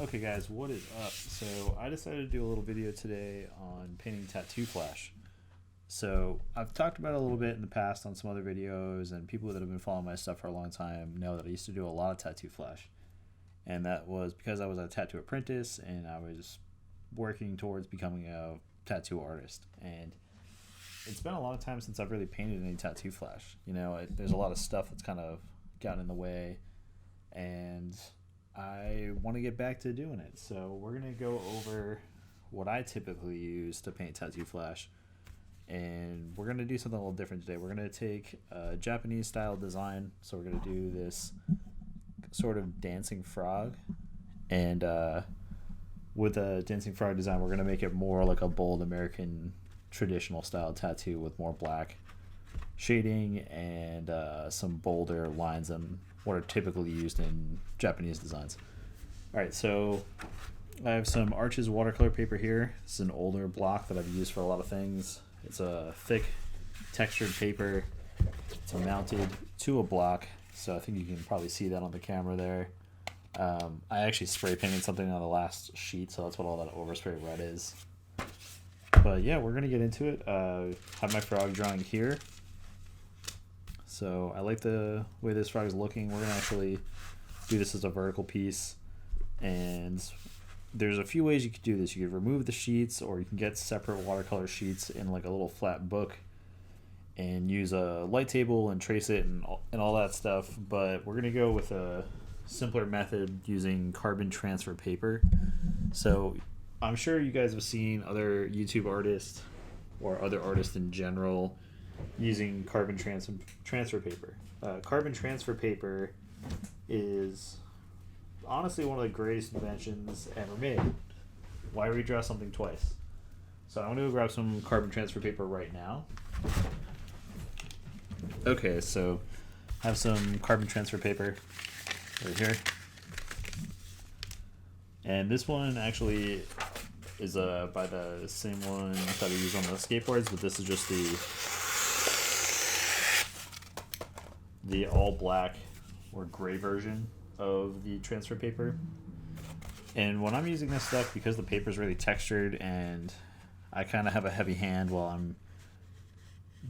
Okay guys, what is up? So I decided to do a little video today on painting tattoo flash. So I've talked about it a little bit in the past on some other videos, and people that have been following my stuff for a long time know that I used to do a lot of tattoo flash. And that was because I was a tattoo apprentice and I was working towards becoming a tattoo artist. And it's been a long time since I've really painted any tattoo flash. There's a lot of stuff that's kind of gotten in the way, and I want to get back to doing it. So we're going to go over what I typically use to paint tattoo flash. And we're going to do something a little different today. We're going to take a Japanese style design. So we're going to do this sort of dancing frog. And with a dancing frog design, we're going to make it more like a bold American traditional style tattoo with more black shading and some bolder lines than what are typically used in Japanese designs. Alright, so I have some Arches watercolor paper here. This is an older block that I've used for a lot of things. It's a thick textured paper. It's mounted to a block, so I think you can probably see that on the camera there. I actually spray painted something on the last sheet, so that's what all that overspray red is. But yeah, we're going to get into it. I have my frog drawing here. So I like the way this frog is looking. We're going to actually do this as a vertical piece. And there's a few ways you could do this. You could remove the sheets, or you can get separate watercolor sheets in like a little flat book and use a light table and trace it and all that stuff. But we're going to go with a simpler method using carbon transfer paper. So I'm sure you guys have seen other YouTube artists or other artists in general using carbon transfer paper. Carbon transfer paper is honestly one of the greatest inventions ever made. Why redraw something twice? So I'm going to go grab some carbon transfer paper right now. Okay, so I have some carbon transfer paper right here. And this one actually is by the same one that I use on the skateboards, but this is just the all black or gray version of the transfer paper. And when I'm using this stuff, because the paper is really textured and I kind of have a heavy hand while I'm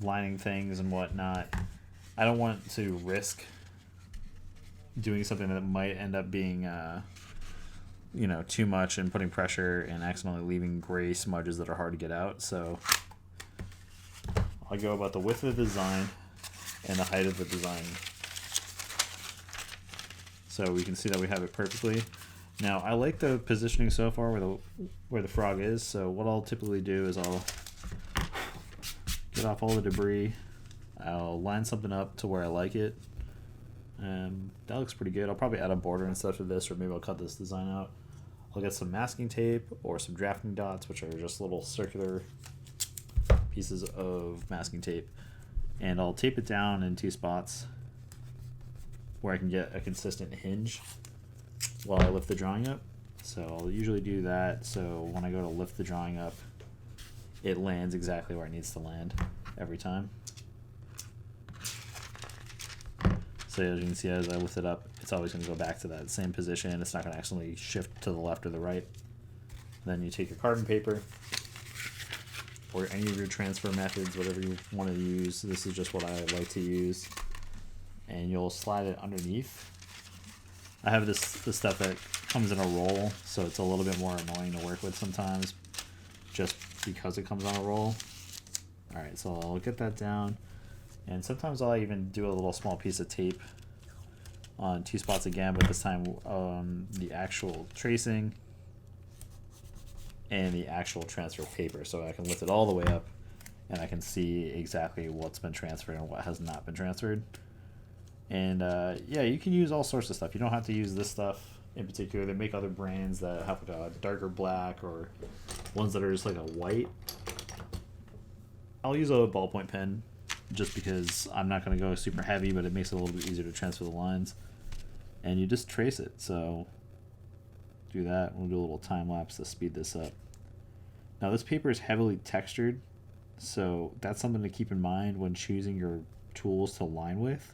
lining things and whatnot, I don't want to risk doing something that might end up being too much and putting pressure and accidentally leaving gray smudges that are hard to get out. So I'll go about the width of the design and the height of the design, so we can see that we have it perfectly. Now I like the positioning so far where the frog is, so what I'll typically do is I'll get off all the debris, I'll line something up to where I like it, and that looks pretty good. I'll probably add a border and stuff to this, or maybe I'll cut this design out. I'll get some masking tape or some drafting dots, which are just little circular pieces of masking tape, and I'll tape it down in two spots where I can get a consistent hinge while I lift the drawing up. So I'll usually do that, so when I go to lift the drawing up, it lands exactly where it needs to land every time. So as you can see, as I lift it up, it's always going to go back to that same position. It's not going to accidentally shift to the left or the right. Then you take your carbon paper, or any of your transfer methods, whatever you want to use. This is just what I like to use. And you'll slide it underneath. I have this stuff that comes in a roll, so it's a little bit more annoying to work with sometimes, just because it comes on a roll. Alright, so I'll get that down. And sometimes I'll even do a little small piece of tape on two spots again, but this time the actual tracing and the actual transfer paper, so I can lift it all the way up and I can see exactly what's been transferred and what has not been transferred. And yeah, you can use all sorts of stuff. You don't have to use this stuff in particular. They make other brands that have like a darker black or ones that are just like a white. I'll use a ballpoint pen just because I'm not going to go super heavy, but it makes it a little bit easier to transfer the lines. And you just trace it. So do that. We'll do a little time lapse to speed this up. Now this paper is heavily textured, so that's something to keep in mind when choosing your tools to line with.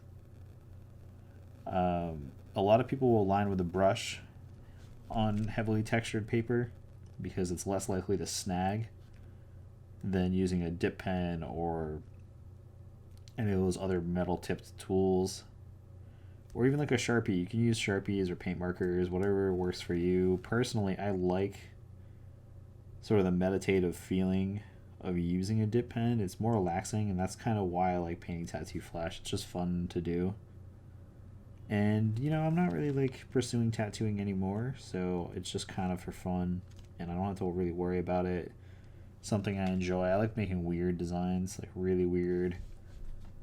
A lot of people will line with a brush on heavily textured paper because it's less likely to snag than using a dip pen or any of those other metal tipped tools, or even like a Sharpie. You can use Sharpies or paint markers, whatever works for you. Personally, I like sort of the meditative feeling of using a dip pen. It's more relaxing, and that's kind of why I like painting tattoo flash. It's just fun to do. And, you know, I'm not really like pursuing tattooing anymore, so it's just kind of for fun, and I don't have to really worry about it. Something I enjoy. I like making weird designs, like really weird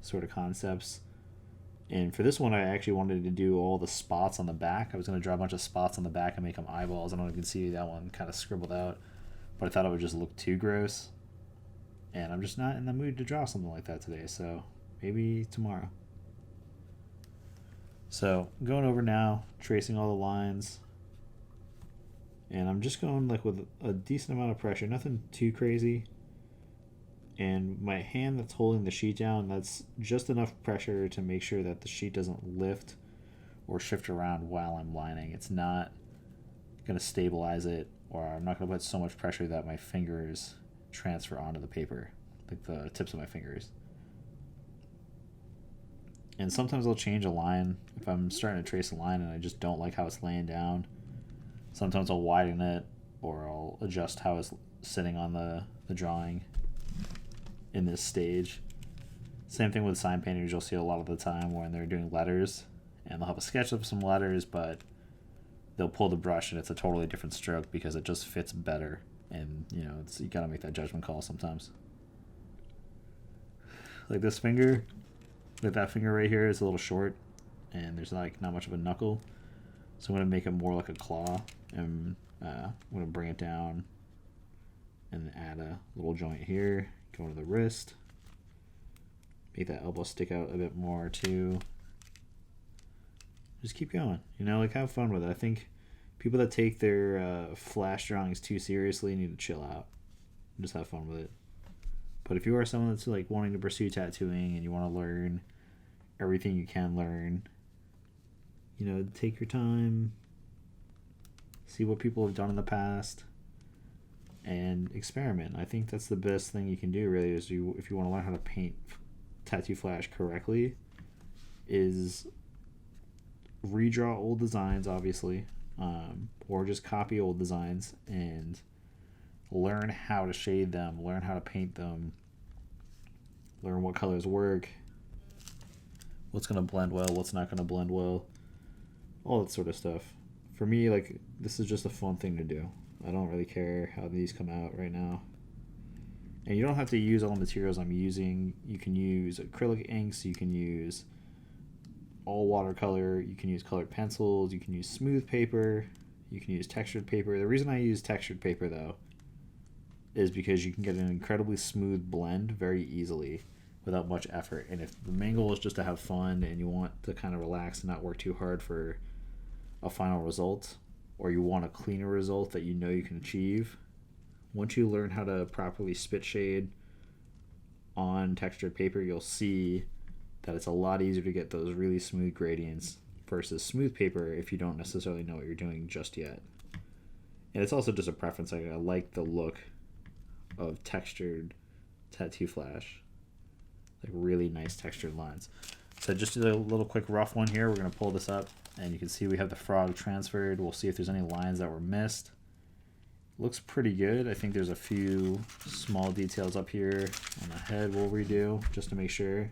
sort of concepts. And for this one, I actually wanted to do all the spots on the back. I was going to draw a bunch of spots on the back and make them eyeballs. I don't know if you can see that one kind of scribbled out, but I thought it would just look too gross. And I'm just not in the mood to draw something like that today, so maybe tomorrow. So going over now, tracing all the lines. And I'm just going like with a decent amount of pressure, nothing too crazy. And my hand that's holding the sheet down, that's just enough pressure to make sure that the sheet doesn't lift or shift around while I'm lining. It's not going to stabilize it, or I'm not going to put so much pressure that my fingers transfer onto the paper, like the tips of my fingers. And sometimes I'll change a line if I'm starting to trace a line and I just don't like how it's laying down. Sometimes I'll widen it, or I'll adjust how it's sitting on the drawing in this stage. Same thing with sign painters. You'll see a lot of the time when they're doing letters, and they'll have a sketch of some letters, but they'll pull the brush and it's a totally different stroke because it just fits better. And you know, you gotta make that judgment call sometimes. Like this finger, like that finger right here is a little short, and there's like not much of a knuckle, so I'm gonna make it more like a claw, and I'm gonna bring it down and add a little joint here. Go to the wrist, make that elbow stick out a bit more too. Just keep going, you know, like have fun with it. I think people that take their flash drawings too seriously need to chill out and just have fun with it. But if you are someone that's like wanting to pursue tattooing and you want to learn everything you can learn, you know, take your time, see what people have done in the past, and experiment. I think that's the best thing you can do, really, is if you want to learn how to paint tattoo flash correctly, is redraw old designs, obviously, or just copy old designs and learn how to shade them, learn how to paint them, learn what colors work, what's going to blend well, what's not going to blend well, all that sort of stuff. For me, like, this is just a fun thing to do. I don't really care how these come out right now. And you don't have to use all the materials I'm using. You can use acrylic inks, you can use all watercolor, you can use colored pencils, you can use smooth paper, you can use textured paper. The reason I use textured paper, though, is because you can get an incredibly smooth blend very easily without much effort. And if the main goal is just to have fun and you want to kind of relax and not work too hard for a final result, or you want a cleaner result that you know you can achieve, once you learn how to properly spit shade on textured paper, you'll see that it's a lot easier to get those really smooth gradients versus smooth paper if you don't necessarily know what you're doing just yet. And it's also just a preference. I like the look of textured tattoo flash, like really nice textured lines. So just a little quick rough one here. We're going to pull this up, and you can see we have the frog transferred. We'll see if there's any lines that were missed. Looks pretty good. I think there's a few small details up here on the head we'll redo just to make sure.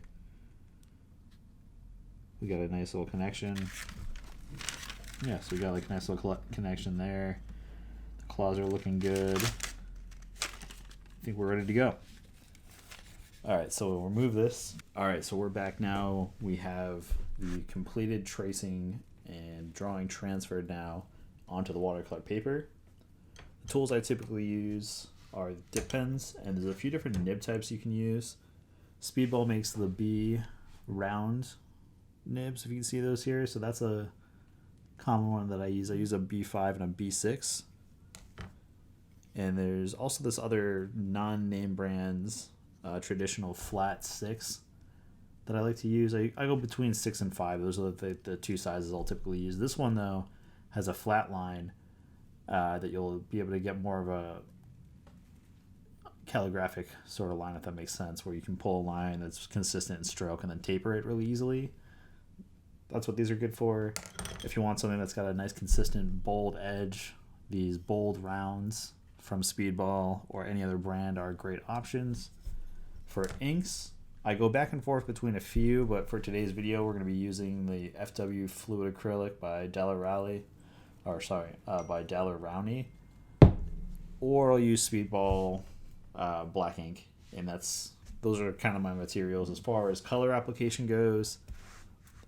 We got a nice little connection. Yeah, so we got like a nice little connection there. The claws are looking good. I think we're ready to go. All right, so we'll remove this. All right, so we're back now. We have the completed tracing and drawing transferred now onto the watercolor paper. The tools I typically use are dip pens, and there's a few different nib types you can use. Speedball makes the B round nibs, if you can see those here. So that's a common one that I use. I use a B5 and a B6. And there's also this other non-name brands traditional flat 6 that I like to use. I go between 6 and 5. Those are the two sizes I'll typically use. This one, though, has a flat line that you'll be able to get more of a calligraphic sort of line, if that makes sense, where you can pull a line that's consistent in stroke and then taper it really easily. That's what these are good for. If you want something that's got a nice consistent bold edge, these bold rounds from Speedball or any other brand are great options. For inks, I go back and forth between a few, but for today's video we're going to be using the FW Fluid Acrylic by Daler Rowney, or I'll use Speedball black ink, and those are kind of my materials. As far as color application goes,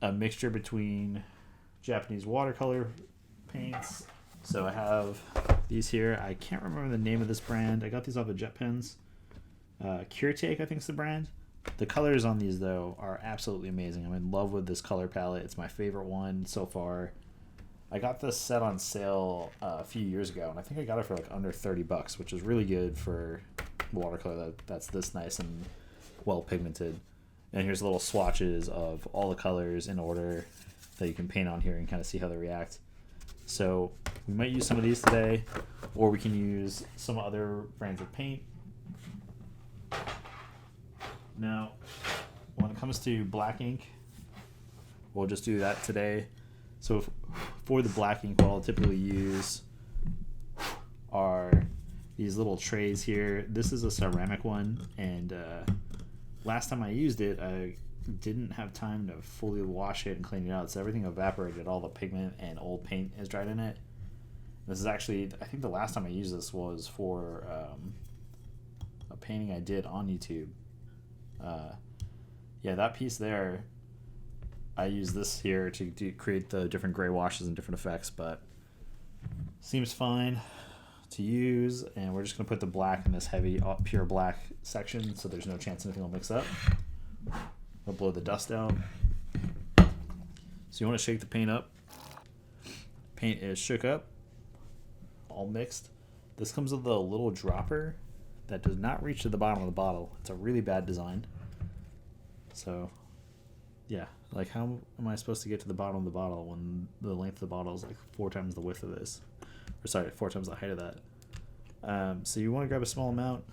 a mixture between Japanese watercolor paints. So I have these here. I can't remember the name of this brand. I got these off of Jet Pens. Cure Take, I think is the brand. The colors on these though are absolutely amazing. I'm in love with this color palette. It's my favorite one so far. I got this set on sale a few years ago, and I think I got it for like under $30, which is really good for watercolor that's this nice and well pigmented. And here's little swatches of all the colors in order that you can paint on here and kind of see how they react. So we might use some of these today, or we can use some other brands of paint. Now, when it comes to black ink, we'll just do that today. So for the black ink, what I'll typically use are these little trays here. This is a ceramic one, and last time I used it, I didn't have time to fully wash it and clean it out, so everything evaporated. All the pigment and old paint is dried in it. This is actually, I think the last time I used this was for a painting I did on YouTube. Yeah, that piece there, I use this here to create the different gray washes and different effects, but seems fine to use. And we're just going to put the black in this heavy pure black section, so there's no chance anything will mix up. I'll blow the dust out. So you want to shake the paint up. Paint is shook up, all mixed. This comes with a little dropper that does not reach to the bottom of the bottle. It's a really bad design. So yeah, like how am I supposed to get to the bottom of the bottle when the length of the bottle is like 4 times the width of this? Or sorry, 4 times the height of that. So you want to grab a small amount,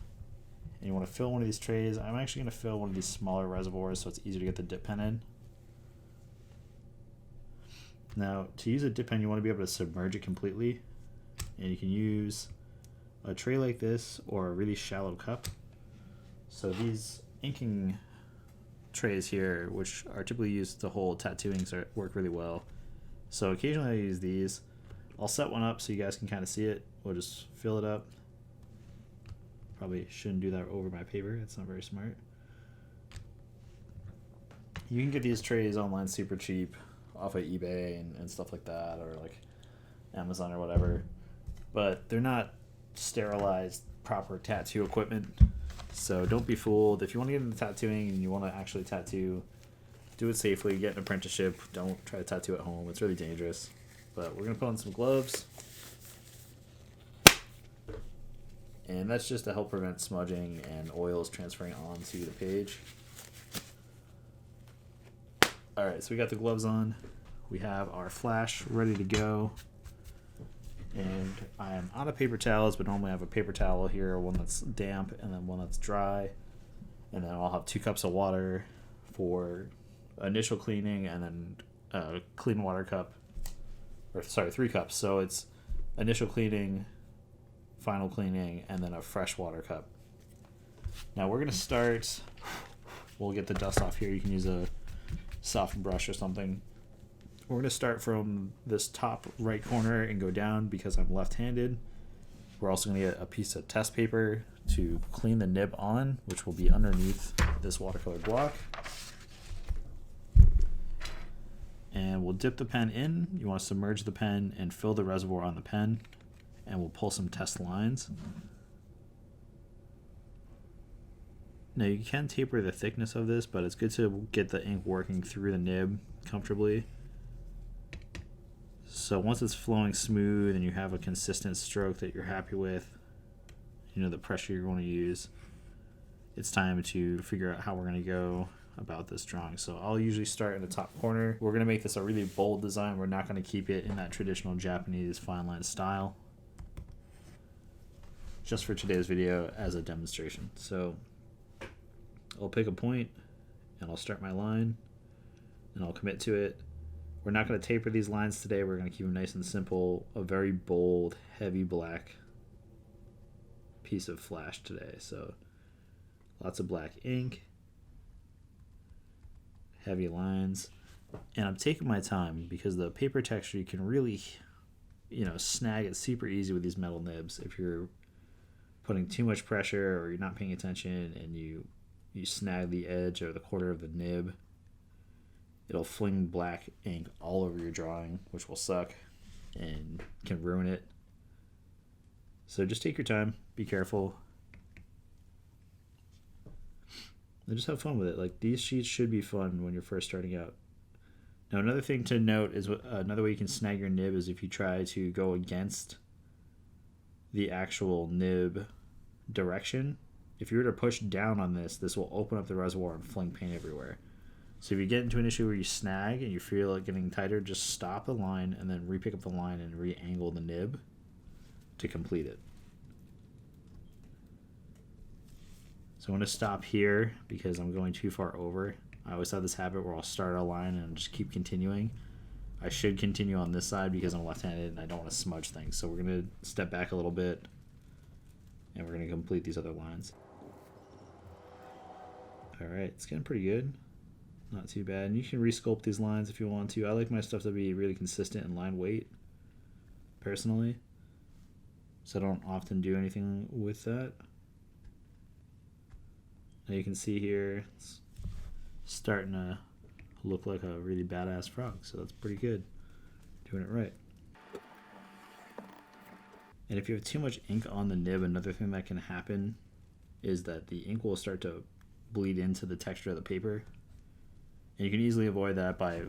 and you want to fill one of these trays. I'm actually going to fill one of these smaller reservoirs so it's easier to get the dip pen in. Now, to use a dip pen, you want to be able to submerge it completely, and you can use a tray like this or a really shallow cup. So these inking trays here, which are typically used to hold tattoo inks, work really well. So occasionally I use these. I'll set one up so you guys can kind of see it. We'll just fill it up. Probably shouldn't do that over my paper. It's not very smart. You can get these trays online super cheap off of eBay and stuff like that, or like Amazon or whatever. But they're not sterilized proper tattoo equipment. So don't be fooled. If you want to get into tattooing and you want to actually tattoo, do it safely. Get an apprenticeship. Don't try to tattoo at home. It's really dangerous. But we're going to put on some gloves. And that's just to help prevent smudging and oils transferring onto the page. Alright, so we got the gloves on. We have our flash ready to go. And I am out of paper towels, but normally I have a paper towel here, one that's damp and then one that's dry. And then I'll have 2 cups of water for initial cleaning, and then a clean water cup. Or sorry, 3 cups. So it's initial cleaning, final cleaning, and then a fresh water cup. Now we're going to start, we'll get the dust off here. You can use a soft brush or something. We're going to start from this top right corner and go down because I'm left-handed. We're also going to get a piece of test paper to clean the nib on, which will be underneath this watercolor block. And we'll dip the pen in. You want to submerge the pen and fill the reservoir on the pen. And we'll pull some test lines. Now you can taper the thickness of this, but it's good to get the ink working through the nib comfortably. So once it's flowing smooth and you have a consistent stroke that you're happy with, you know the pressure you're going to use, it's time to figure out how we're going to go about this drawing. So I'll usually start in the top corner. We're going to make this a really bold design. We're not going to keep it in that traditional Japanese fine line style. just for today's video as a demonstration. So I'll pick a point and I'll start my line and I'll commit to it. We're not going to taper these lines today. We're going to keep them nice and simple. A very bold, heavy black piece of flash today. So lots of black ink, heavy lines, and I'm taking my time because the paper texture, you can really, snag it super easy with these metal nibs. If you're putting too much pressure or you're not paying attention and you snag the edge or the corner of the nib, it'll fling black ink all over your drawing, which will suck and can ruin it. So just take your time, be careful, and just have fun with it. Like, these sheets should be fun when you're first starting out. Now, another thing to note is another way you can snag your nib is if you try to go against the actual nib direction. If you were to push down on this, this will open up the reservoir and fling paint everywhere. So if you get into an issue where you snag and you feel it getting tighter, just stop the line and then re-pick up the line and re-angle the nib to complete it. So I'm going to stop here because I'm going too far over. I always have this habit where I'll start a line and just keep continuing. I should continue on this side because I'm left-handed and I don't want to smudge things. So we're going to step back a little bit and we're going to complete these other lines. All right, it's getting pretty good. Not too bad. And you can resculpt these lines if you want to. I like my stuff to be really consistent in line weight, personally. So I don't often do anything with that. Now you can see here, it's starting to look like a really badass frog. So that's pretty good. Doing it right. And if you have too much ink on the nib, another thing that can happen is that the ink will start to bleed into the texture of the paper. And you can easily avoid that by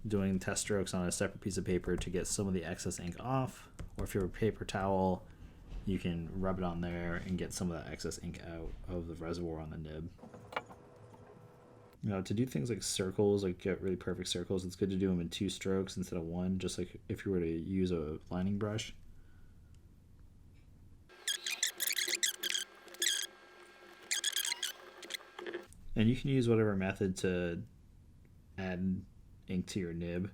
doing test strokes on a separate piece of paper to get some of the excess ink off. Or if you have a paper towel, you can rub it on there and get some of that excess ink out of the reservoir on the nib. To do things like circles, like get really perfect circles, it's good to do them in 2 strokes instead of 1, just like if you were to use a lining brush. And you can use whatever method to add ink to your nib.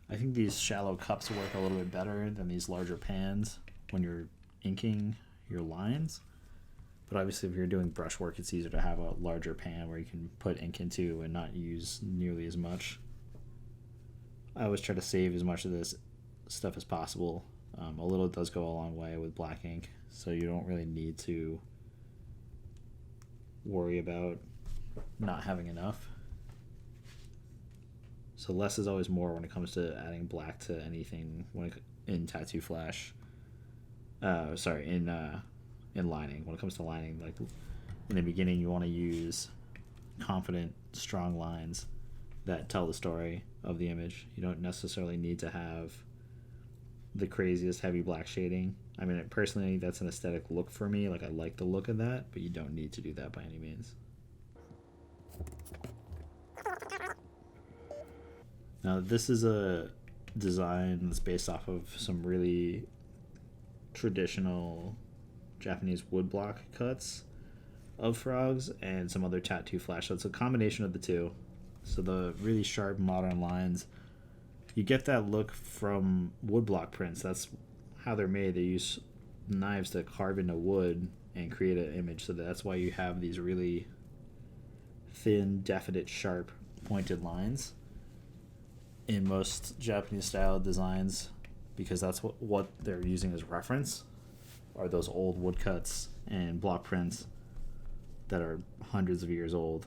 I think these shallow cups work a little bit better than these larger pans when you're inking your lines. But obviously if you're doing brush work, it's easier to have a larger pan where you can put ink into and not use nearly as much. I always try to save as much of this stuff as possible. A little does go a long way with black ink, so you don't really need to worry about not having enough. So less is always more when it comes to adding black to anything in tattoo flash. In lining. When it comes to lining, like in the beginning, you want to use confident, strong lines that tell the story of the image. You don't necessarily need to have the craziest heavy black shading. I mean, personally, that's an aesthetic look for me. Like, I like the look of that, but you don't need to do that by any means. Now, this is a design that's based off of some really traditional Japanese woodblock cuts of frogs and some other tattoo flash. So it's a combination of the two. So the really sharp modern lines, you get that look from woodblock prints. That's how they're made. They use knives to carve into wood and create an image. So that's why you have these really thin, definite, sharp, pointed lines in most Japanese style designs, because that's what they're using as reference, are those old woodcuts and block prints that are hundreds of years old.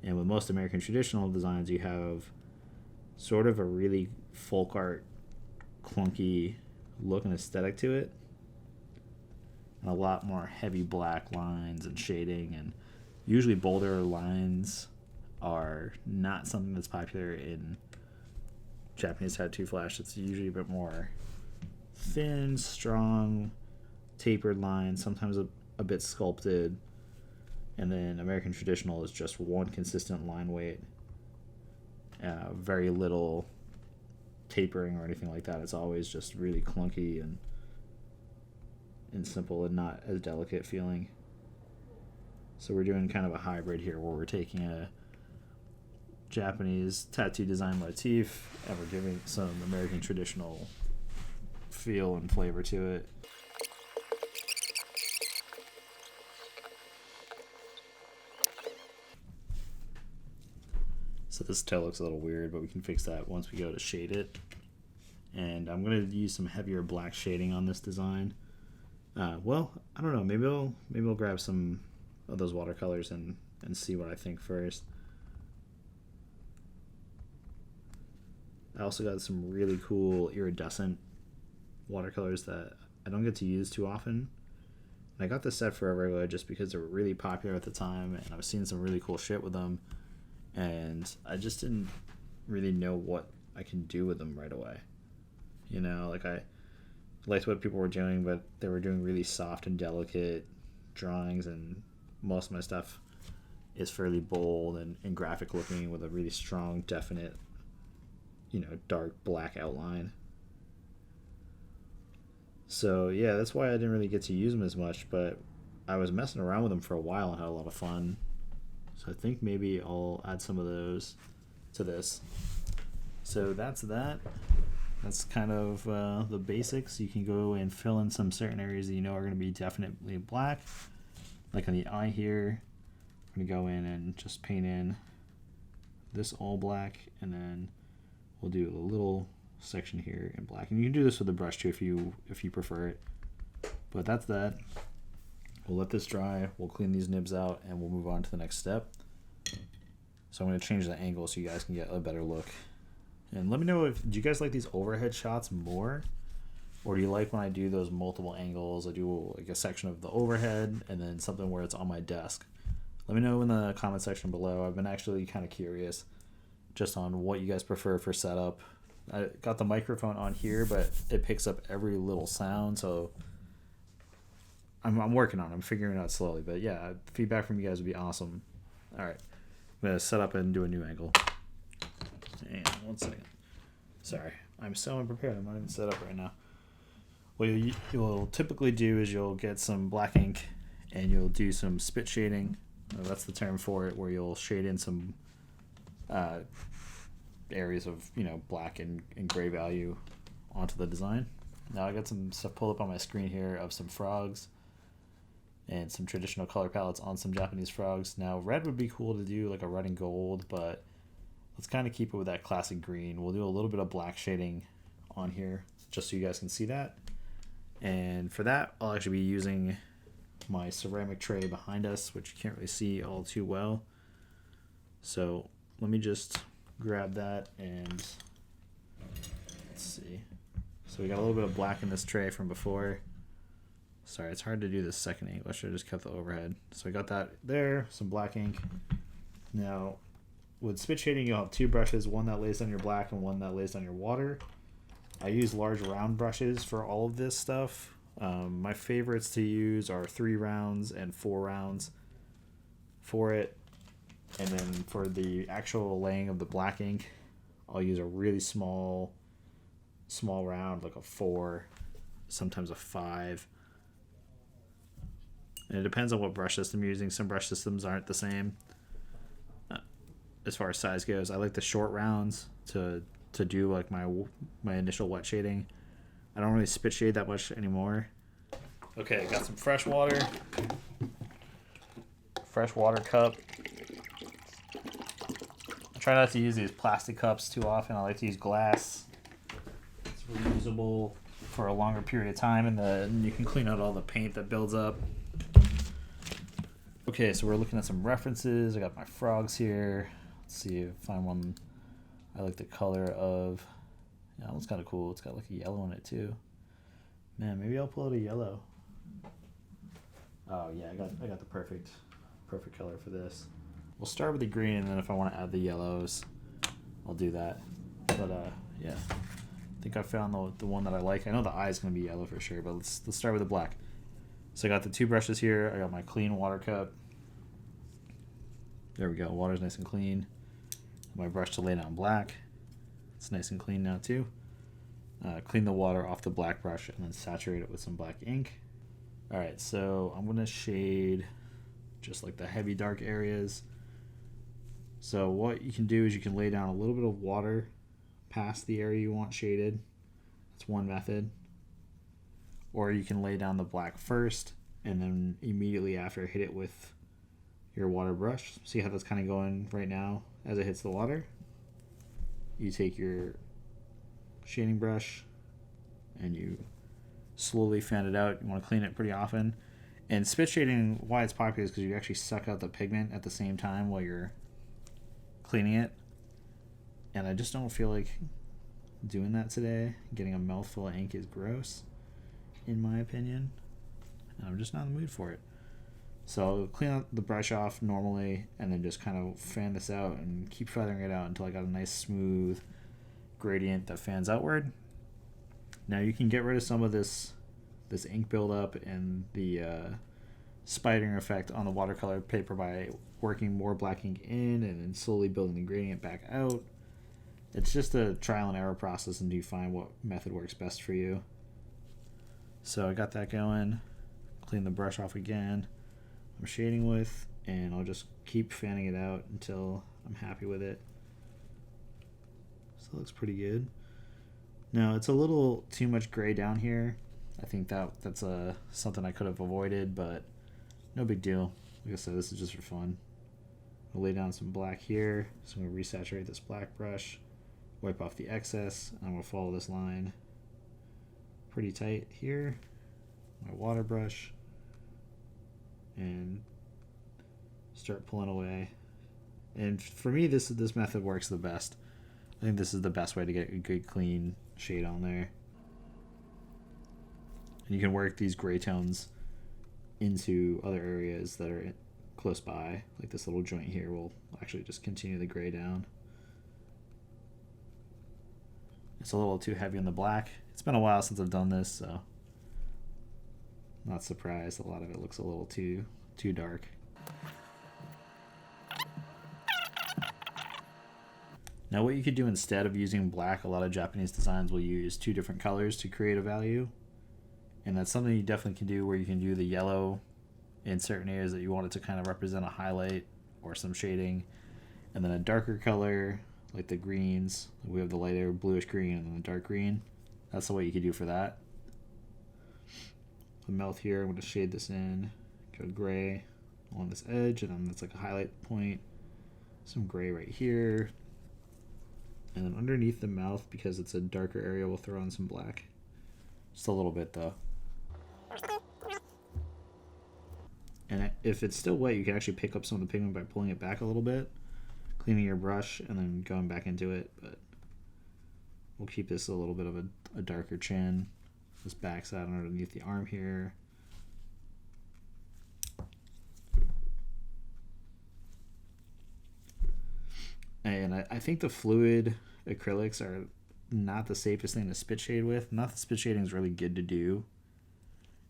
And with most American traditional designs, you have sort of a really folk art, clunky look and aesthetic to it, and a lot more heavy black lines and shading, and usually bolder lines are not something that's popular in Japanese tattoo flash. It's usually a bit more thin, strong, tapered lines, sometimes a bit sculpted, and then American traditional is just one consistent line weight, very little tapering or anything like that. It's always just really clunky and and simple and not as delicate feeling. So we're doing kind of a hybrid here where we're taking a Japanese tattoo design motif and we're giving some American traditional feel and flavor to it. So this toe looks a little weird, but we can fix that once we go to shade it. And I'm going to use some heavier black shading on this design. Well, I don't know. Maybe I'll grab some of those watercolors and see what I think first. I also got some really cool iridescent watercolors that I don't get to use too often. And I got this set forever ago just because they were really popular at the time, and I was seeing some really cool shit with them, and I just didn't really know what I can do with them right away. You know, like I liked what people were doing, but they were doing really soft and delicate drawings, and most of my stuff is fairly bold and graphic looking with a really strong, definite, you know, dark black outline. So yeah, that's why I didn't really get to use them as much, but I was messing around with them for a while and had a lot of fun. So I think maybe I'll add some of those to this. So that's that. That's kind of the basics. You can go and fill in some certain areas that you know are going to be definitely black. Like on the eye here, I'm going to go in and just paint in this all black, and then we'll do a little section here in black. And you can do this with a brush too if you prefer it. But that's that. We'll let this dry, we'll clean these nibs out, and we'll move on to the next step. So I'm going to change the angle so you guys can get a better look. And let me know do you guys like these overhead shots more? Or do you like when I do those multiple angles? I do like a section of the overhead and then something where it's on my desk. Let me know in the comment section below. I've been actually kind of curious just on what you guys prefer for setup. I got the microphone on here, but it picks up every little sound, so I'm working on it. I'm figuring it out slowly, but yeah, feedback from you guys would be awesome. All right, I'm gonna set up and do a new angle. Hang on 1 second. Sorry, I'm so unprepared. I'm not even set up right now. What you'll typically do is you'll get some black ink and you'll do some spit shading. That's the term for it, where you'll shade in some areas of, you know, black and gray value onto the design. Now I got some stuff pulled up on my screen here of some frogs and some traditional color palettes on some Japanese frogs. Now red would be cool to do, like a red and gold, but let's kind of keep it with that classic green. We'll do a little bit of black shading on here just so you guys can see that. And for that, I'll actually be using my ceramic tray behind us, which you can't really see all too well. So let me just grab that and let's see. So we got a little bit of black in this tray from before. Sorry, it's hard to do this second ink. I should have just kept the overhead. So I got that there, some black ink. Now, with spit shading, you'll have two brushes, one that lays on your black and one that lays on your water. I use large round brushes for all of this stuff. My favorites to use are 3 rounds and 4 rounds for it. And then for the actual laying of the black ink, I'll use a really small round, like a 4, sometimes a 5. And it depends on what brush system you're using. Some brush systems aren't the same as far as size goes. I like the short rounds to do like my initial wet shading. I don't really spit shade that much anymore. Okay, got some fresh water cup. I try not to use these plastic cups too often. I like to use glass. It's reusable for a longer period of time, and then you can clean out all the paint that builds up. Okay, so we're looking at some references. I got my frogs here. Let's see if I find one I like the color of. Yeah, that one's kind of cool. It's got like a yellow in it too. Man, maybe I'll pull out a yellow. Oh yeah, I got the perfect color for this. We'll start with the green, and then if I want to add the yellows, I'll do that. But yeah, I think I found the one that I like. I know the eye is gonna be yellow for sure, but let's start with the black. So I got the 2 brushes here. I got my clean water cup. There we go. Water's nice and clean. My brush to lay down black. It's nice and clean now too. Clean the water off the black brush and then saturate it with some black ink. Alright, so I'm going to shade just like the heavy dark areas. So what you can do is you can lay down a little bit of water past the area you want shaded. That's one method. Or you can lay down the black first and then immediately after hit it with your water brush. See how that's kind of going right now as it hits the water? You take your shading brush and you slowly fan it out. You want to clean it pretty often. And spit shading, why it's popular is because you actually suck out the pigment at the same time while you're cleaning it. And I just don't feel like doing that today. Getting a mouthful of ink is gross, in my opinion. And I'm just not in the mood for it. So I'll clean out the brush off normally and then just kind of fan this out and keep feathering it out until I got a nice smooth gradient that fans outward. Now you can get rid of some of this ink buildup and the spidering effect on the watercolor paper by working more black ink in and then slowly building the gradient back out. It's just a trial and error process until you find what method works best for you. So I got that going. Clean the brush off again. I'm shading with, and I'll just keep fanning it out until I'm happy with it. So it looks pretty good. Now it's a little too much gray down here. I think that's something I could have avoided, but no big deal. Like I said, this is just for fun. I'll lay down some black here, so I'm going to resaturate this black brush, wipe off the excess, and I'm going to follow this line pretty tight here. My water brush, and start pulling away. And for me, this method works the best. I think this is the best way to get a good clean shade on there. And you can work these gray tones into other areas that are close by. Like this little joint here will actually just continue the gray down. It's a little too heavy on the black. It's been a while since I've done this, so not surprised. A lot of it looks a little too dark. Now what you could do instead of using black, a lot of Japanese designs will use two different colors to create a value. And that's something you definitely can do, where you can do the yellow in certain areas that you want it to kind of represent a highlight or some shading. And then a darker color, like the greens. We have the lighter bluish green and then the dark green. That's the way you could do for that. The mouth here, I'm going to shade this in. Go gray along this edge, and then that's like a highlight point. Some gray right here. And then underneath the mouth, because it's a darker area, we'll throw in some black. Just a little bit though. And if it's still wet, you can actually pick up some of the pigment by pulling it back a little bit, cleaning your brush, and then going back into it. But we'll keep this a little bit of a darker chin. This backside underneath the arm here. And I think the fluid acrylics are not the safest thing to spit shade with. Not that spit shading is really good to do.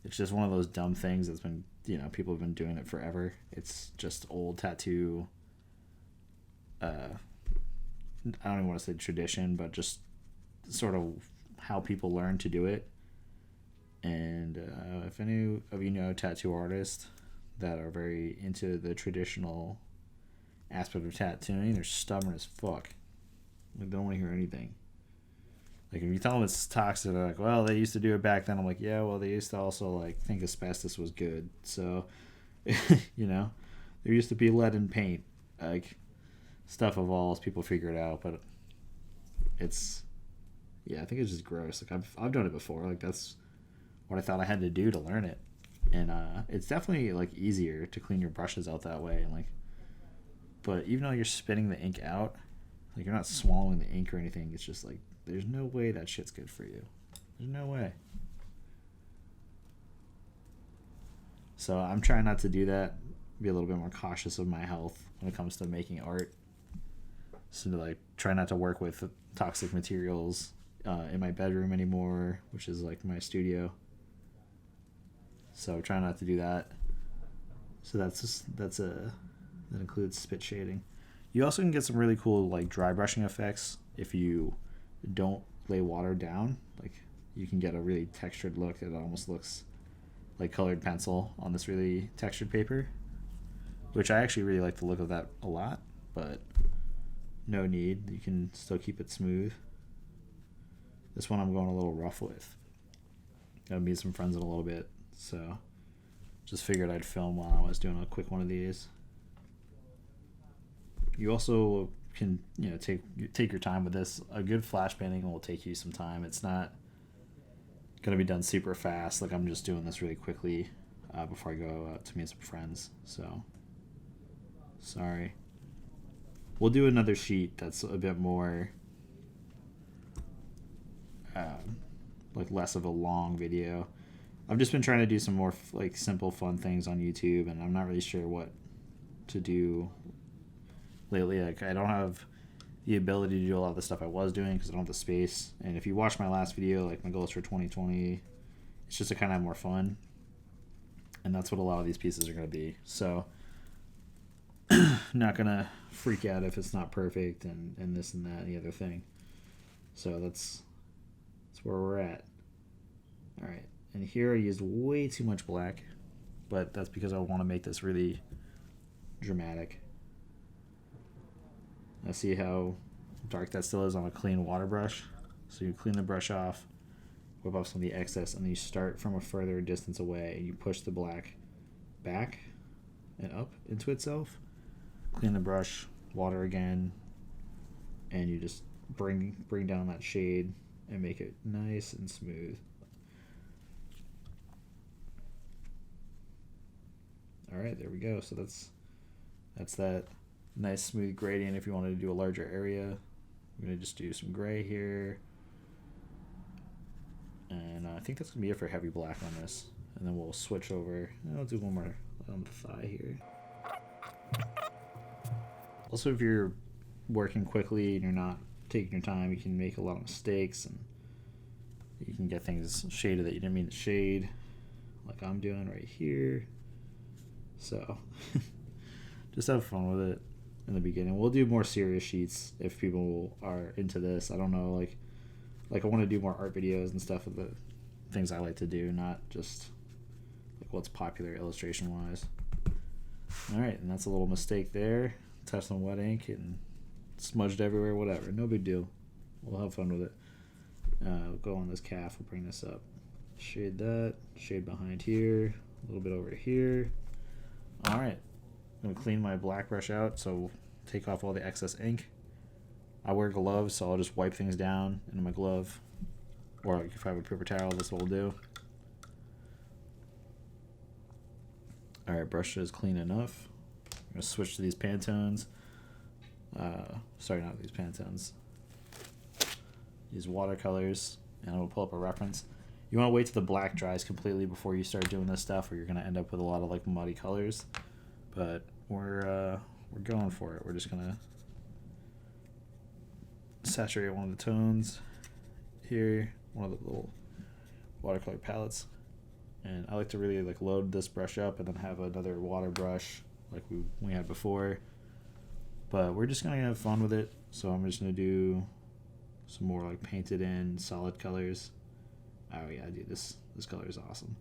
It's just one of those dumb things that's been, people have been doing it forever. It's just old tattoo. I don't even want to say tradition, but just sort of how people learn to do it. And if any of you know tattoo artists that are very into the traditional aspect of tattooing, they're stubborn as fuck. Like, they don't want to hear anything. Like, if you tell them it's toxic, they're like, well, they used to do it back then. I'm like, yeah, well, they used to also, like, think asbestos was good. So, there used to be lead in paint. Like, stuff evolves, people figure it out, but I think it's just gross. Like, I've done it before. Like, that's what I thought I had to do to learn it. And it's definitely, like, easier to clean your brushes out that way. And, like, but even though you're spitting the ink out, like, you're not swallowing the ink or anything. It's just like, there's no way that shit's good for you. There's no way. So I'm trying not to do that. Be a little bit more cautious of my health when it comes to making art. So like, try not to work with toxic materials in my bedroom anymore, which is like my studio. So try not to do that. So that includes spit shading. You also can get some really cool like dry brushing effects if you don't lay water down. Like, you can get a really textured look that almost looks like colored pencil on this really textured paper, which I actually really like the look of that a lot, but no need. You can still keep it smooth. This one I'm going a little rough with. Gotta meet some friends in a little bit, so just figured I'd film while I was doing a quick one of these. You also can, you know, take your time with this. A good flash painting will take you some time. It's not gonna be done super fast. Like, I'm just doing this really quickly before I go out to meet some friends. So sorry. We'll do another sheet that's a bit more like less of a long video. I've just been trying to do some more like simple fun things on YouTube, and I'm not really sure what to do lately. Like, I don't have the ability to do a lot of the stuff I was doing because I don't have the space. And if you watch my last video, like my goals for 2020, it's just to kind of have more fun, and that's what a lot of these pieces are going to be. So not gonna freak out if it's not perfect and this and that and the other thing. So that's where we're at. All right, and here I used way too much black, but that's because I want to make this really dramatic. Now see how dark that still is on a clean water brush? So you clean the brush off, whip off some of the excess, and then you start from a further distance away and you push the black back and up into itself. Clean the brush, water again, and you just bring down that shade and make it nice and smooth. All right, there we go. So that's that nice smooth gradient. If you wanted to do a larger area, I'm gonna just do some gray here, and I think that's gonna be it for heavy black on this. And then we'll switch over. I'll do one more on the thigh here. Also, if you're working quickly and you're not taking your time, you can make a lot of mistakes, and you can get things shaded that you didn't mean to shade, like I'm doing right here. So just have fun with it in the beginning. We'll do more serious sheets if people are into this. I don't know, like I want to do more art videos and stuff with the things I like to do, not just like what's popular illustration wise. All right, and that's a little mistake there. Touched some wet ink and smudged everywhere, whatever, no big deal. We'll have fun with it. We'll go on this calf, we'll bring this up, shade that, shade behind here, a little bit over here. All right, I'm gonna clean my black brush out, so take off all the excess ink. I wear gloves, so I'll just wipe things down into my glove, or like if I have a paper towel, this will do. All right, brush is clean enough. I'm gonna switch to these Pantones. Sorry, not these Pantones. These watercolors, and I'll pull up a reference. You want to wait till the black dries completely before you start doing this stuff, or you're gonna end up with a lot of like muddy colors. But we're going for it. We're just gonna saturate one of the tones here, one of the little watercolor palettes. And I like to really like load this brush up and then have another water brush like we had before. But we're just gonna have fun with it. So I'm just gonna do some more like painted in solid colors. Oh yeah, dude, this color is awesome.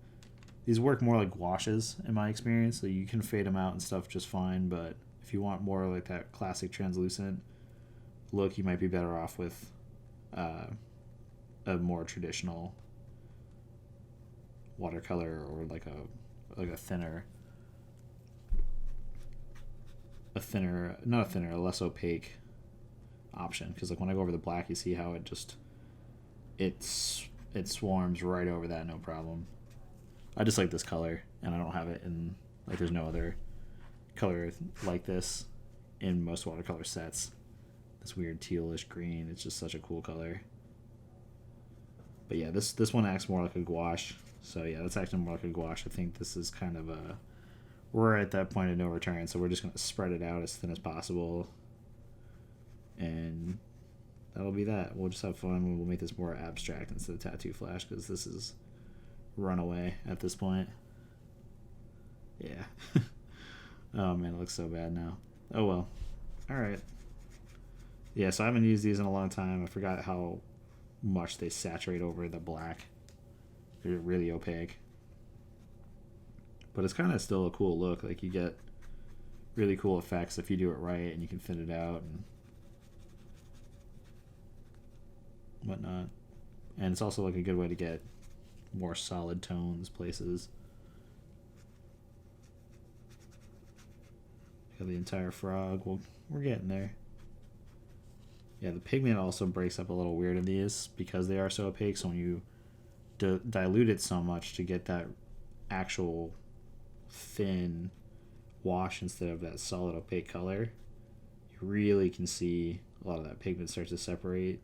These work more like gouaches in my experience. So you can fade them out and stuff just fine, but if you want more like that classic translucent look, you might be better off with a more traditional watercolor, or like a thinner, a less opaque option. Because like when I go over the black, you see how it swarms right over that, no problem. I just like this color, and I don't have it in, like, there's no other color like this in most watercolor sets. This weird tealish green, it's just such a cool color. But yeah, this one acts more like a gouache. So yeah, that's acting more like a gouache. I think this is kind of we're at that point of no return, so we're just going to spread it out as thin as possible. And that'll be that. We'll just have fun. We'll make this more abstract instead of tattoo flash, because this is runaway at this point. Yeah. Oh man, it looks so bad now. Oh well. Alright. Yeah, so I haven't used these in a long time. I forgot how much they saturate over the black. They're really opaque. but it's kind of still a cool look. Like you get really cool effects if you do it right and you can thin it out and whatnot. And it's also like a good way to get more solid tones places. Got the entire frog. Well, we're getting there. Yeah, the pigment also breaks up a little weird in these because they are so opaque. So when you dilute it so much to get that actual thin wash instead of that solid opaque color, you really can see a lot of that pigment start to separate.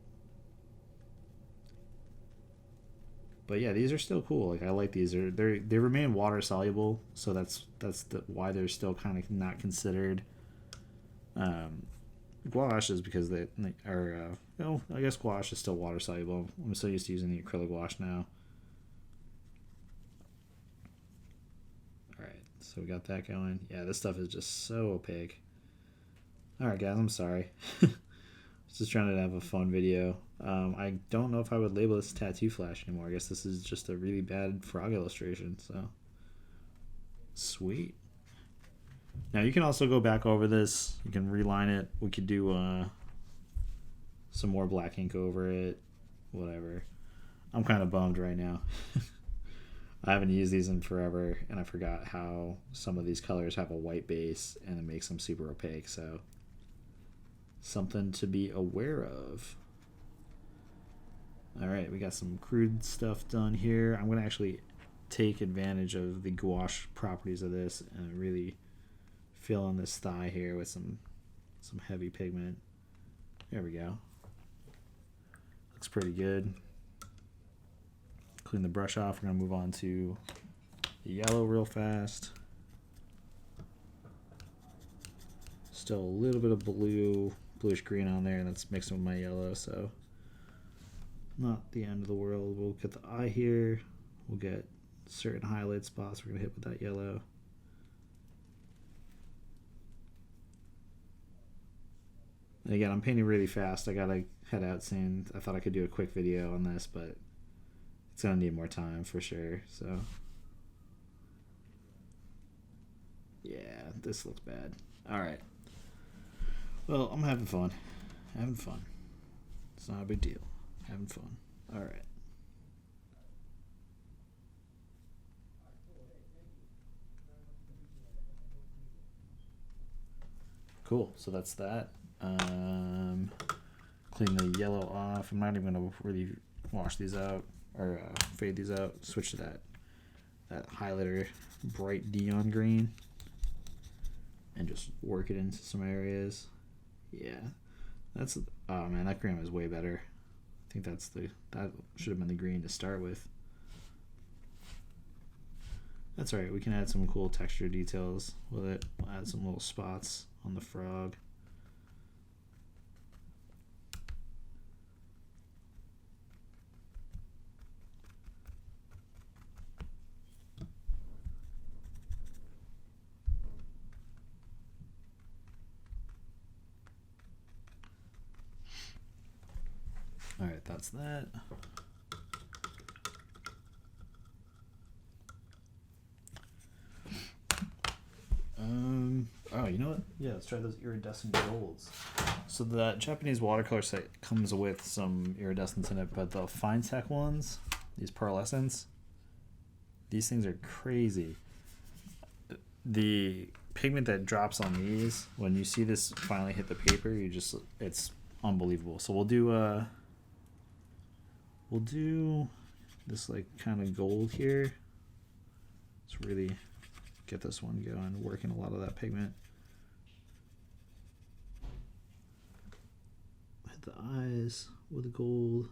But yeah, these are still cool. Like I like these. They remain water soluble, so that's why they're still kind of not considered gouache, is because they are. I guess gouache is still water soluble. I'm so used to using the acrylic gouache now. All right, so we got that going. Yeah, this stuff is just so opaque. All right, guys, I'm sorry. Just trying to have a fun video. I don't know if I would label this tattoo flash anymore. I guess this is just a really bad frog illustration. So sweet. Now you can also go back over this. You can reline it. We could do some more black ink over it. Whatever. I'm kind of bummed right now. I haven't used these in forever, and I forgot how some of these colors have a white base, and it makes them super opaque. So something to be aware of. All right, we got some crude stuff done here. I'm going to actually take advantage of the gouache properties of this and really fill in this thigh here with some heavy pigment. There we go. Looks pretty good. Clean the brush off. We're going to move on to the yellow real fast. Still a little bit of bluish green on there, and that's mixed with my yellow, so not the end of the world. We'll get the eye here. We'll get certain highlight spots we're going to hit with that yellow. And again, I'm painting really fast. I got to head out soon. I thought I could do a quick video on this, but it's going to need more time for sure. So yeah, this looks bad. All right. Well, I'm having fun. Having fun. It's not a big deal. Having fun. All right. Cool. So that's that. Clean the yellow off. I'm not even going to really wash these out or fade these out. Switch to that highlighter bright neon green and just work it into some areas. Yeah, that's oh man, that green was way better. I think that should have been the green to start with. That's all right. We can add some cool texture details with it. We'll add some little spots on the frog. All right, that's that. Oh, you know what? Yeah, let's try those iridescent golds. So that Japanese watercolor set comes with some iridescence in it, but the fine tech ones, these pearlescents, these things are crazy. The pigment that drops on these, when you see this finally hit the paper, it's unbelievable. So we'll do this like kind of gold here. Let's really get this one going, working a lot of that pigment. Hit the eyes with the gold.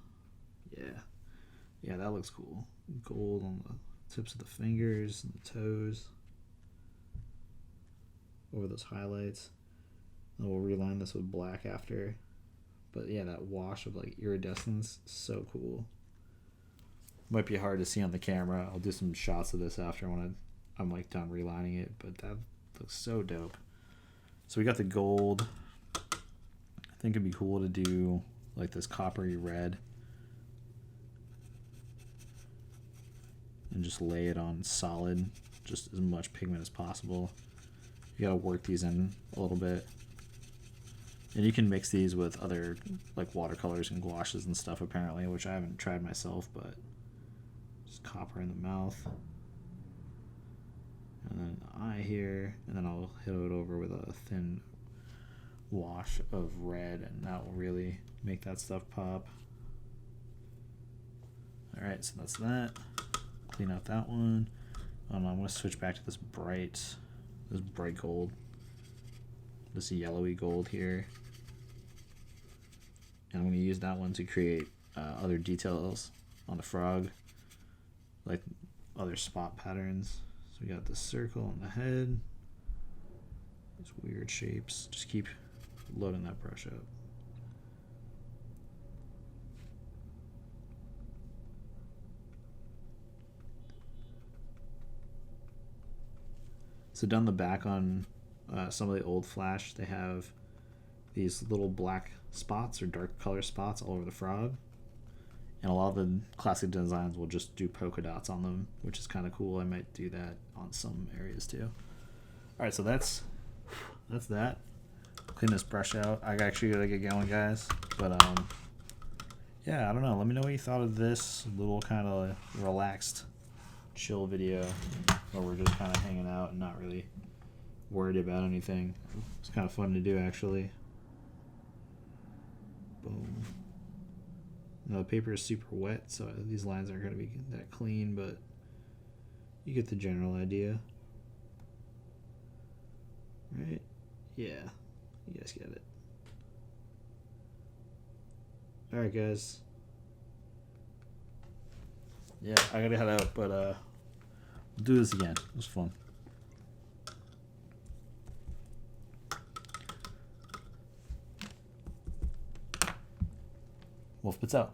Yeah, that looks cool. Gold on the tips of the fingers and the toes. Over those highlights. And we'll reline this with black after. But yeah, that wash of like iridescence, so cool. Might be hard to see on the camera. I'll do some shots of this after when I'm like done relining it, but that looks so dope. So we got the gold. I think it'd be cool to do like this coppery red and just lay it on solid just as much pigment as possible. You gotta work these in a little bit. And you can mix these with other like watercolors and gouaches and stuff apparently, which I haven't tried myself, but just copper in the mouth. And then the eye here, and then I'll hit it over with a thin wash of red, and that will really make that stuff pop. Alright, so that's that. Clean out that one. I'm going to switch back to this bright gold. This yellowy gold here. And I'm going to use that one to create other details on the frog, like other spot patterns. So we got the circle on the head, these weird shapes. Just keep loading that brush up. So down the back on some of the old Flash, they have these little black spots or dark color spots all over the frog. And a lot of the classic designs will just do polka dots on them, which is kind of cool. I might do that on some areas too. All right, so that's that. Clean this brush out. I actually gotta get going, guys. But yeah, I don't know. Let me know what you thought of this little kind of relaxed, chill video where we're just kind of hanging out and not really worried about anything. It's kind of fun to do, actually. Boom. Now the paper is super wet, so these lines aren't going to be that clean, but you get the general idea. Right? Yeah. You guys get it. Alright, guys. Yeah, I gotta head out, but we'll do this again. It was fun. Wolf Bits out.